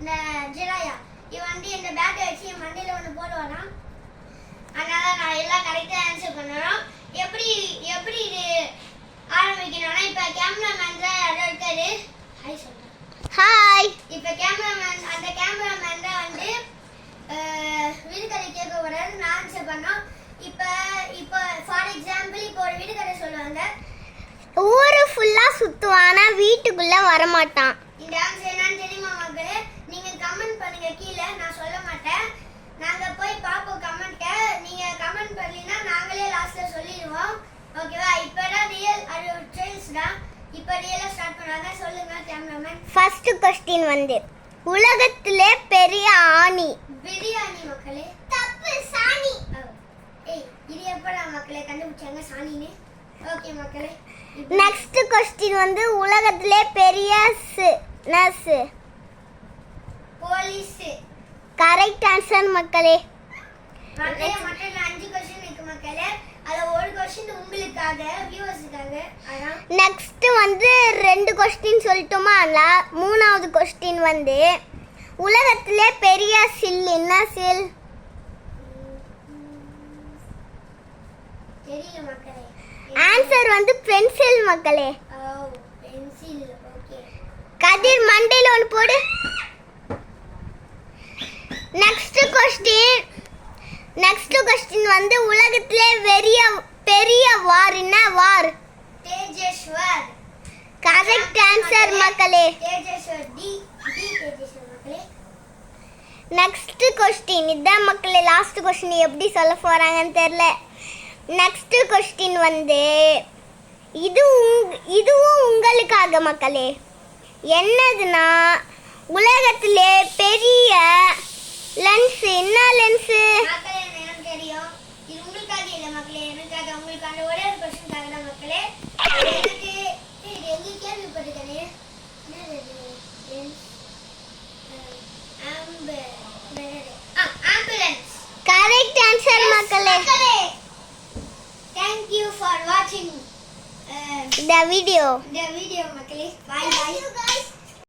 ஜெராயா இவன் வந்து இந்த பேட்டை வச்சு என் மண்டையில் ஒன்று போடுவானா. அதனால நான் எல்லாம் கரெக்டாக ஆன்சர் பண்ணணும். எப்படி எப்படி இது ஆரம்பிக்கணும்னா, இப்போ கேமராமேன் தான் யாரோ இருக்காரு. ஹாய் சொல்கிறேன். ஹாய். இப்போ கேமராமேன் அந்த கேமராமேன் தான் வந்து வீடுகதை கேட்க வராது. நான் ஆன்சர் பண்ணோம். இப்போ இப்போ ஃபார் எக்ஸாம்பிள் இப்போ ஒரு வீடுகதை சொல்லுவாங்க. ஊரு ஃபுல்லா சுத்துவான், ஆனா வீட்டுக்குள்ள வரமாட்டான். இந்த ஆன்சர் என்னன்னு தெரியுமா மக்களே? நீங்க கமெண்ட் பண்ணுங்க கீழே. நான் சொல்ல மாட்டேன். நாங்க போய் பாப்போம் கமெண்ட்டை. நீங்க கமெண்ட் பண்ணீங்கன்னா நாங்களே லாஸ்ட்ல சொல்லிடுவோம். ஓகேவா? இப்பதான் ரியல் அது ட்ரெயில்ஸ் தான். இப்போ ரியலா ஸ்டார்ட் பண்ணாங்க. சொல்லுங்க கேமராமேன். ஃபர்ஸ்ட் क्वेश्चन வந்து உலகத்திலே பெரிய ஆணி. பிரியாணி மக்களே. தப்பு, சாணி. ஏய் இது எப்படா மக்களே கண்டுபிடிச்சாங்க சாணின்னு? ஓகே மக்களே. நெக்ஸ்ட் क्वेश्चन வந்து உலகத்திலே பெரிய நர்ஸ். போலீஸ். கரெக்ட் ஆன்சர் மக்களே. மக்களே மொத்தம் 5 क्वेश्चन இருக்கு மக்களே. அதுல ஒரு क्वेश्चन உங்களுக்காக வியூவர்ஸ்க்காக. அதான் நெக்ஸ்ட் வந்து 2 क्वेश्चन சொல்லட்டுமா? மூணாவது क्वेश्चन வந்து உலகத்திலே பெரிய சில் என்ன சில்? தெரியல மக்களே. ஆன்சர் வந்து பென்சில் மக்களே. ஓ பென்சில். ஓகே. கதிர் மண்டையில ஒன்று போடு. நெக்ஸ்ட் क्वेश्चन வந்து உலகத்திலே பெரிய வார் என்ன வார்? தேஜேஸ்வர். கரெக்ட் ஆன்சர் மக்களே. தேஜேஸ்வர் டி தேஜேஸ்வர் மக்களே. நெக்ஸ்ட் क्वेश्चन இதான் மக்களே லாஸ்ட் क्वेश्चन. எப்படி சொல்ல போறாங்கன்னு தெரியல. நெக்ஸ்ட் क्वेश्चन வந்து இதுவும் உங்களுக்காக மக்களே. என்னதுன்னா உலகத்திலே பெரிய லென்ஸ் என்ன லென்ஸ்? மக்களே எனக்கு தெரியும். இது உங்களுக்காக இல்ல மக்களே, எனக்காக. உங்களுக்கான ஒரே ஒரு क्वेश्चनக்காக தான் மக்களே. எனக்கு இது எங்க கேள்விப்பட்டிருக்கேனே. என்னது லென்ஸ்? ஆம்புலன்ஸ். கரெக்ட் ஆன்சர் மக்களே. Thank you for watching the video மக்களே. Bye bye.